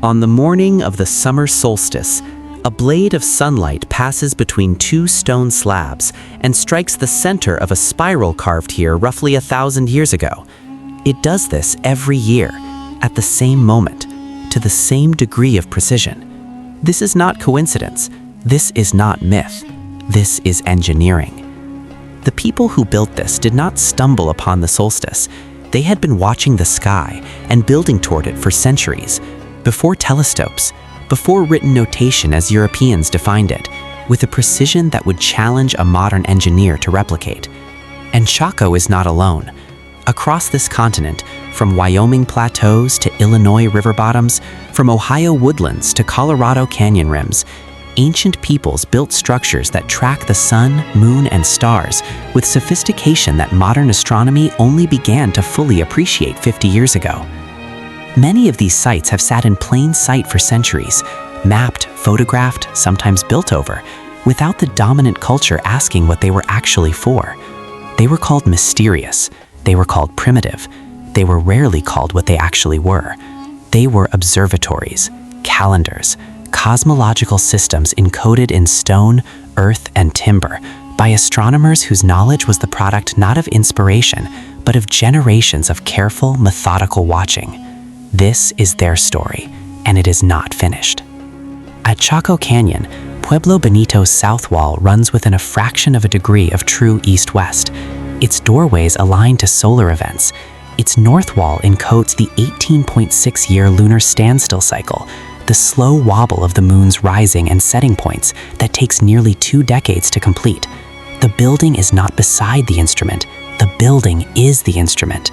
On the morning of the summer solstice, a blade of sunlight passes between two stone slabs and strikes the center of a spiral carved here roughly 1,000 years ago. It does this every year, at the same moment, to the same degree of precision. This is not coincidence. This is not myth. This is engineering. The people who built this did not stumble upon the solstice. They had been watching the sky and building toward it for centuries, before telescopes, before written notation as Europeans defined it, with a precision that would challenge a modern engineer to replicate. And Chaco is not alone. Across this continent, from Wyoming plateaus to Illinois river bottoms, from Ohio woodlands to Colorado canyon rims, ancient peoples built structures that track the sun, moon, and stars with sophistication that modern astronomy only began to fully appreciate 50 years ago. Many of these sites have sat in plain sight for centuries, mapped, photographed, sometimes built over, without the dominant culture asking what they were actually for. They were called mysterious. They were called primitive. They were rarely called what they actually were. They were observatories, calendars, cosmological systems encoded in stone, earth, and timber by astronomers whose knowledge was the product not of inspiration, but of generations of careful, methodical watching. This is their story, and it is not finished. At Chaco Canyon, Pueblo Bonito's south wall runs within a fraction of a degree of true east-west. Its doorways align to solar events. Its north wall encodes the 18.6-year lunar standstill cycle, the slow wobble of the moon's rising and setting points that takes nearly 2 decades to complete. The building is not beside the instrument. The building is the instrument.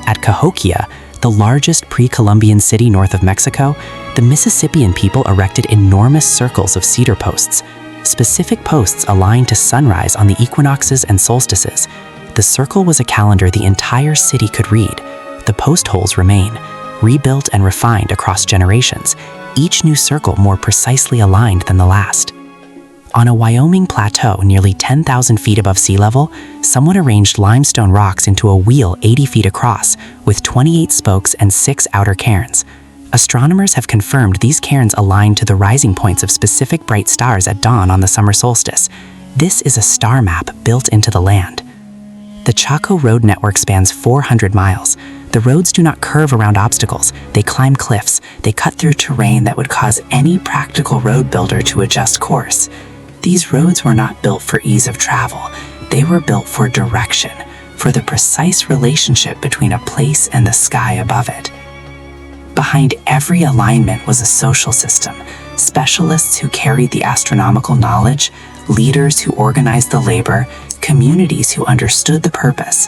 At Cahokia, the largest pre-Columbian city north of Mexico, the Mississippian people erected enormous circles of cedar posts. Specific posts aligned to sunrise on the equinoxes and solstices. The circle was a calendar the entire city could read. The post holes remain, rebuilt and refined across generations, each new circle more precisely aligned than the last. On a Wyoming plateau nearly 10,000 feet above sea level, someone arranged limestone rocks into a wheel 80 feet across, with 28 spokes and 6 outer cairns. Astronomers have confirmed these cairns align to the rising points of specific bright stars at dawn on the summer solstice. This is a star map built into the land. The Chaco road network spans 400 miles. The roads do not curve around obstacles. They climb cliffs. They cut through terrain that would cause any practical road builder to adjust course. These roads were not built for ease of travel. They were built for direction, for the precise relationship between a place and the sky above it. Behind every alignment was a social system, specialists who carried the astronomical knowledge, leaders who organized the labor, communities who understood the purpose.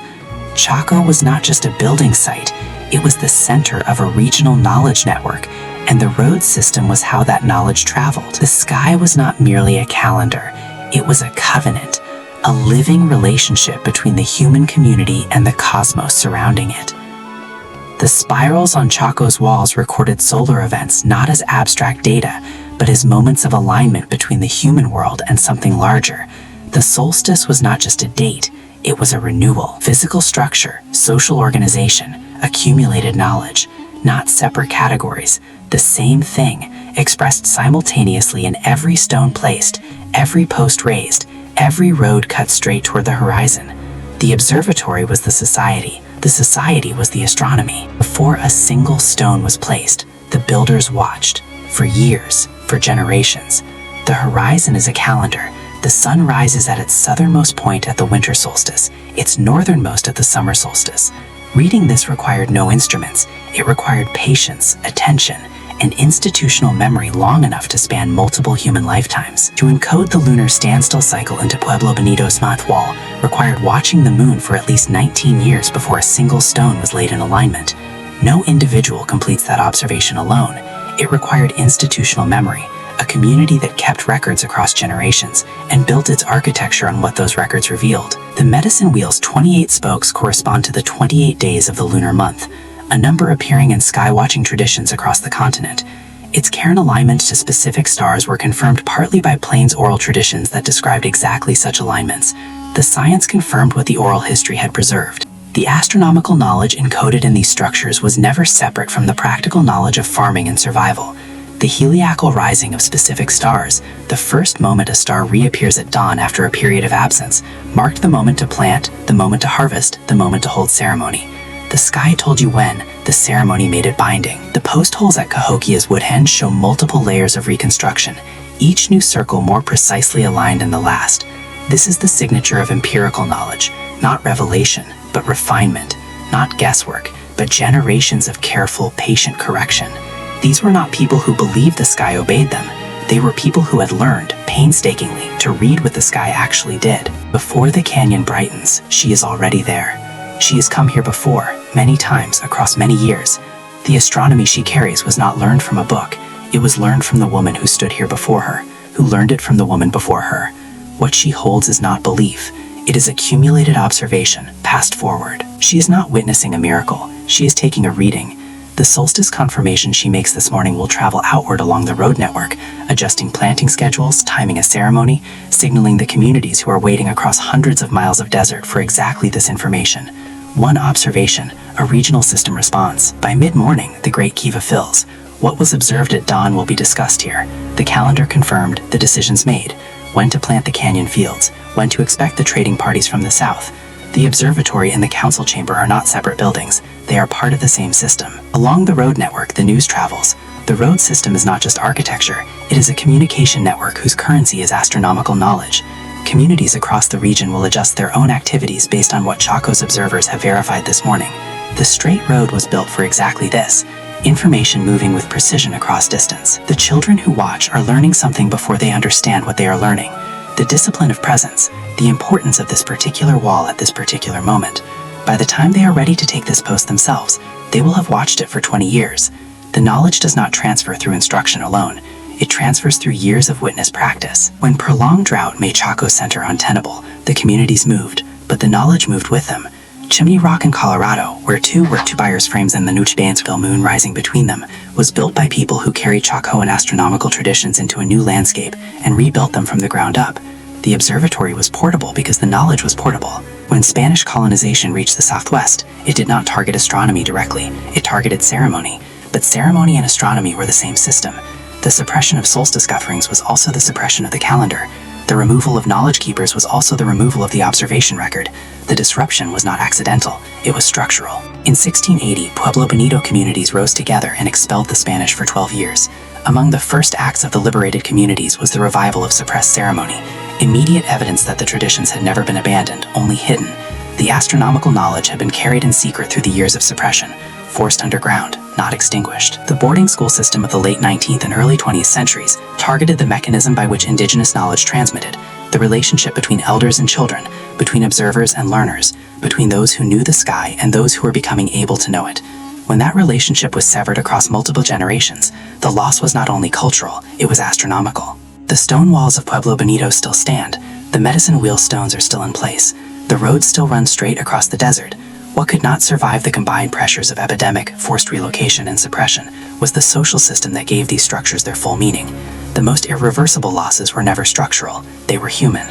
Chaco was not just a building site, it was the center of a regional knowledge network, and the road system was how that knowledge traveled. The sky was not merely a calendar, it was a covenant, a living relationship between the human community and the cosmos surrounding it. The spirals on Chaco's walls recorded solar events not as abstract data, but as moments of alignment between the human world and something larger. The solstice was not just a date, it was a renewal. Physical structure, social organization, accumulated knowledge, not separate categories, the same thing, expressed simultaneously in every stone placed, every post raised, every road cut straight toward the horizon. The observatory was the society was the astronomy. Before a single stone was placed, the builders watched, for years, for generations. The horizon is a calendar. The sun rises at its southernmost point at the winter solstice, its northernmost at the summer solstice. Reading this required no instruments. It required patience, attention, and institutional memory long enough to span multiple human lifetimes. To encode the lunar standstill cycle into Pueblo Bonito's south wall required watching the moon for at least 19 years before a single stone was laid in alignment. No individual completes that observation alone. It required institutional memory, a community that kept records across generations and built its architecture on what those records revealed. The medicine wheel's 28 spokes correspond to the 28 days of the lunar month, a number appearing in sky-watching traditions across the continent. Its cairn alignment to specific stars were confirmed partly by Plains oral traditions that described exactly such alignments. The science confirmed what the oral history had preserved. The astronomical knowledge encoded in these structures was never separate from the practical knowledge of farming and survival. The heliacal rising of specific stars, the first moment a star reappears at dawn after a period of absence, marked the moment to plant, the moment to harvest, the moment to hold ceremony. The sky told you when, the ceremony made it binding. The post holes at Cahokia's Woodhenge show multiple layers of reconstruction, each new circle more precisely aligned than the last. This is the signature of empirical knowledge, not revelation, but refinement, not guesswork, but generations of careful, patient correction. These were not people who believed the sky obeyed them. They were people who had learned, painstakingly, to read what the sky actually did. Before the canyon brightens, she is already there. She has come here before, many times, across many years. The astronomy she carries was not learned from a book. It was learned from the woman who stood here before her, who learned it from the woman before her. What she holds is not belief. It is accumulated observation, passed forward. She is not witnessing a miracle. She is taking a reading. The solstice confirmation she makes this morning will travel outward along the road network, adjusting planting schedules, timing a ceremony, signaling the communities who are waiting across hundreds of miles of desert for exactly this information. One observation, a regional system response. By mid-morning, the Great Kiva fills. What was observed at dawn will be discussed here. The calendar confirmed, the decisions made. When to plant the canyon fields, when to expect the trading parties from the south. The observatory and the council chamber are not separate buildings. They are part of the same system. Along the road network, the news travels. The road system is not just architecture, it is a communication network whose currency is astronomical knowledge. Communities across the region will adjust their own activities based on what Chaco's observers have verified this morning. The straight road was built for exactly this. Information moving with precision across distance. The children who watch are learning something before they understand what they are learning. The discipline of presence, the importance of this particular wall at this particular moment. By the time they are ready to take this post themselves, they will have watched it for 20 years. The knowledge does not transfer through instruction alone. It transfers through years of witness practice. When prolonged drought made Chaco Center untenable, the communities moved, but the knowledge moved with them. Chimney Rock in Colorado, where two buyers' frames and the Nuchbansville moon rising between them, was built by people who carried Chacoan astronomical traditions into a new landscape and rebuilt them from the ground up. The observatory was portable because the knowledge was portable. When Spanish colonization reached the Southwest, it did not target astronomy directly, it targeted ceremony. But ceremony and astronomy were the same system. The suppression of solstice gatherings was also the suppression of the calendar. The removal of knowledge keepers was also the removal of the observation record. The disruption was not accidental, it was structural. In 1680, Pueblo Bonito communities rose together and expelled the Spanish for 12 years. Among the first acts of the liberated communities was the revival of suppressed ceremony, immediate evidence that the traditions had never been abandoned, only hidden. The astronomical knowledge had been carried in secret through the years of suppression, forced underground, not extinguished. The boarding school system of the late 19th and early 20th centuries targeted the mechanism by which indigenous knowledge transmitted, the relationship between elders and children, between observers and learners, between those who knew the sky and those who were becoming able to know it. When that relationship was severed across multiple generations, the loss was not only cultural, it was astronomical. The stone walls of Pueblo Bonito still stand, the medicine wheel stones are still in place, the roads still run straight across the desert. What could not survive the combined pressures of epidemic, forced relocation, and suppression was the social system that gave these structures their full meaning. The most irreversible losses were never structural, they were human.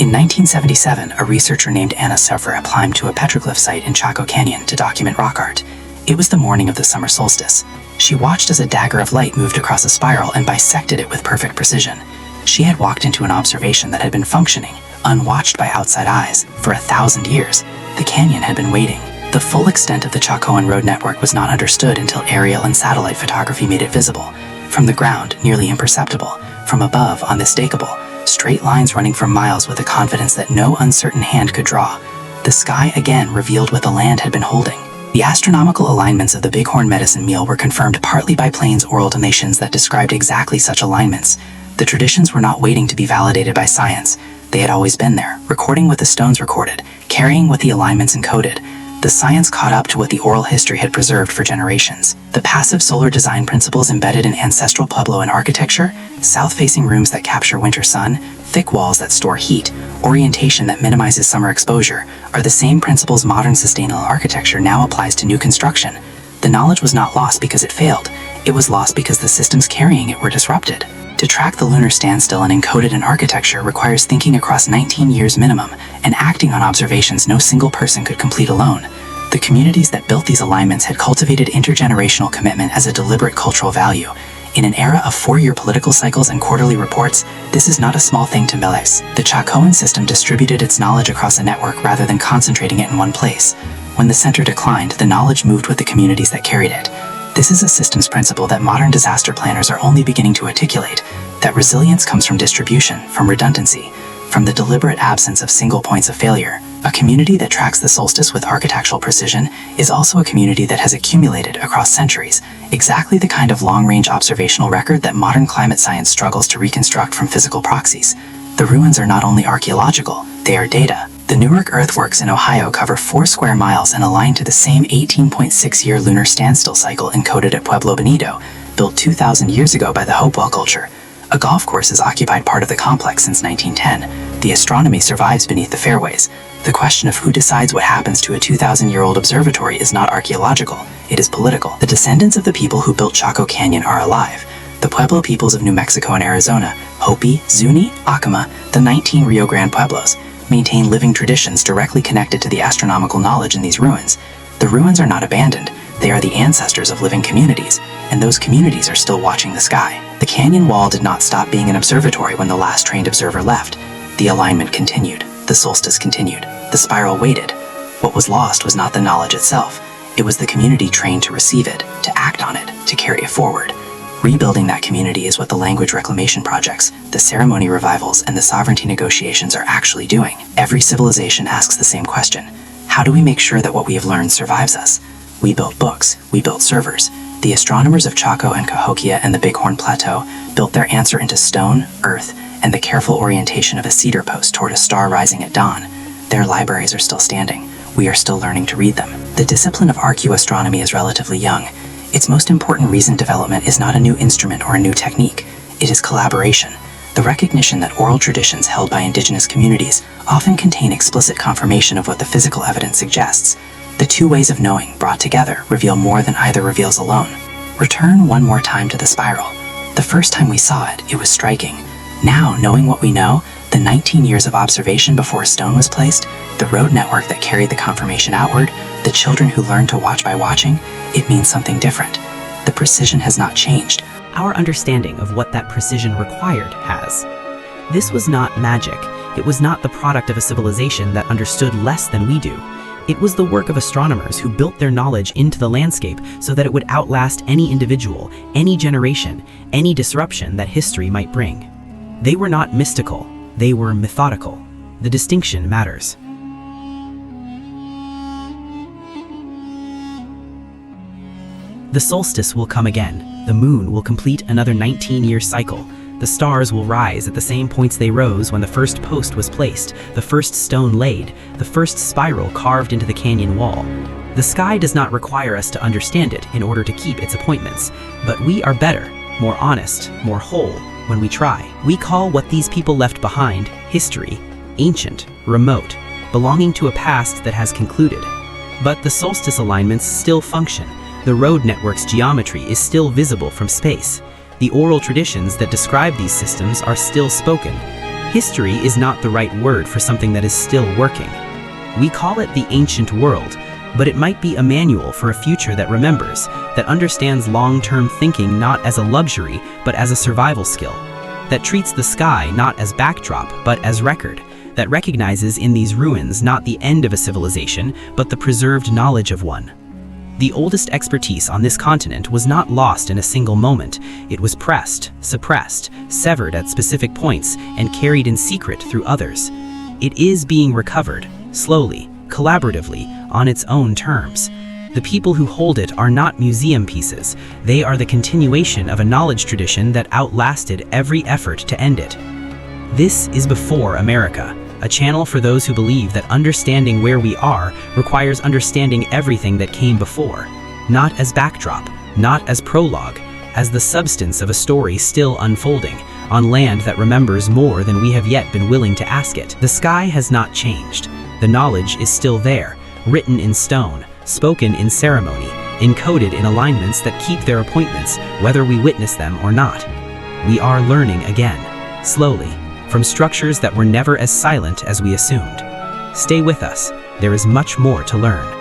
In 1977, a researcher named Anna Suffer climbed to a petroglyph site in Chaco Canyon to document rock art. It was the morning of the summer solstice. She watched as a dagger of light moved across a spiral and bisected it with perfect precision. She had walked into an observation that had been functioning, unwatched by outside eyes, for 1,000 years. The canyon had been waiting. The full extent of the Chacoan road network was not understood until aerial and satellite photography made it visible. From the ground, nearly imperceptible. From above, unmistakable. Straight lines running for miles with a confidence that no uncertain hand could draw. The sky again revealed what the land had been holding. The astronomical alignments of the Bighorn medicine meal were confirmed partly by Plains oral donations that described exactly such alignments. The traditions were not waiting to be validated by science. They had always been there, recording what the stones recorded, carrying what the alignments encoded. The science caught up to what the oral history had preserved for generations. The passive solar design principles embedded in ancestral Puebloan architecture, south-facing rooms that capture winter sun, thick walls that store heat, orientation that minimizes summer exposure, are the same principles modern sustainable architecture now applies to new construction. The knowledge was not lost because it failed. It was lost because the systems carrying it were disrupted. To track the lunar standstill and encode it in architecture requires thinking across 19 years minimum and acting on observations no single person could complete alone. The communities that built these alignments had cultivated intergenerational commitment as a deliberate cultural value. In an era of 4-year political cycles and quarterly reports, this is not a small thing to Miles. The Chacoan system distributed its knowledge across a network rather than concentrating it in one place. When the center declined, the knowledge moved with the communities that carried it. This is a systems principle that modern disaster planners are only beginning to articulate, that resilience comes from distribution, from redundancy, from the deliberate absence of single points of failure. A community that tracks the solstice with architectural precision is also a community that has accumulated across centuries exactly the kind of long-range observational record that modern climate science struggles to reconstruct from physical proxies. The ruins are not only archaeological, they are data. The Newark Earthworks in Ohio cover 4 square miles and align to the same 18.6-year lunar standstill cycle encoded at Pueblo Bonito, built 2,000 years ago by the Hopewell culture. A golf course has occupied part of the complex since 1910. The astronomy survives beneath the fairways. The question of who decides what happens to a 2,000-year-old observatory is not archaeological, it is political. The descendants of the people who built Chaco Canyon are alive. The Pueblo peoples of New Mexico and Arizona, Hopi, Zuni, Acoma, the 19 Rio Grande Pueblos, maintain living traditions directly connected to the astronomical knowledge in these ruins. The ruins are not abandoned, they are the ancestors of living communities, and those communities are still watching the sky. The canyon wall did not stop being an observatory when the last trained observer left. The alignment continued, the solstice continued, the spiral waited. What was lost was not the knowledge itself, it was the community trained to receive it, to act on it, to carry it forward. Rebuilding that community is what the language reclamation projects, the ceremony revivals, and the sovereignty negotiations are actually doing. Every civilization asks the same question. How do we make sure that what we have learned survives us? We built books, we built servers. The astronomers of Chaco and Cahokia and the Bighorn Plateau built their answer into stone, earth, and the careful orientation of a cedar post toward a star rising at dawn. Their libraries are still standing. We are still learning to read them. The discipline of archaeoastronomy is relatively young. Its most important reason development is not a new instrument or a new technique. It is collaboration. The recognition that oral traditions held by indigenous communities often contain explicit confirmation of what the physical evidence suggests. The two ways of knowing, brought together, reveal more than either reveals alone. Return one more time to the spiral. The first time we saw it, it was striking. Now, knowing what we know, the 19 years of observation before a stone was placed, the road network that carried the confirmation outward, the children who learned to watch by watching, it means something different. The precision has not changed. Our understanding of what that precision required has. This was not magic. It was not the product of a civilization that understood less than we do. It was the work of astronomers who built their knowledge into the landscape so that it would outlast any individual, any generation, any disruption that history might bring. They were not mystical, they were methodical. The distinction matters. The solstice will come again. The moon will complete another 19-year cycle. The stars will rise at the same points they rose when the first post was placed, the first stone laid, the first spiral carved into the canyon wall. The sky does not require us to understand it in order to keep its appointments, but we are better, more honest, more whole when we try. We call what these people left behind history, ancient, remote, belonging to a past that has concluded. But the solstice alignments still function. The road network's geometry is still visible from space. The oral traditions that describe these systems are still spoken. History is not the right word for something that is still working. We call it the ancient world, but it might be a manual for a future that remembers, that understands long-term thinking not as a luxury, but as a survival skill, that treats the sky not as backdrop, but as record, that recognizes in these ruins not the end of a civilization, but the preserved knowledge of one. The oldest expertise on this continent was not lost in a single moment. It was pressed, suppressed, severed at specific points, and carried in secret through others. It is being recovered, slowly, collaboratively, on its own terms. The people who hold it are not museum pieces. They are the continuation of a knowledge tradition that outlasted every effort to end it. This is Before America, a channel for those who believe that understanding where we are requires understanding everything that came before, not as backdrop, not as prologue, as the substance of a story still unfolding, on land that remembers more than we have yet been willing to ask it. The sky has not changed. The knowledge is still there, written in stone, spoken in ceremony, encoded in alignments that keep their appointments, whether we witness them or not. we are learning again, slowly, from structures that were never as silent as we assumed. Stay with us, there is much more to learn.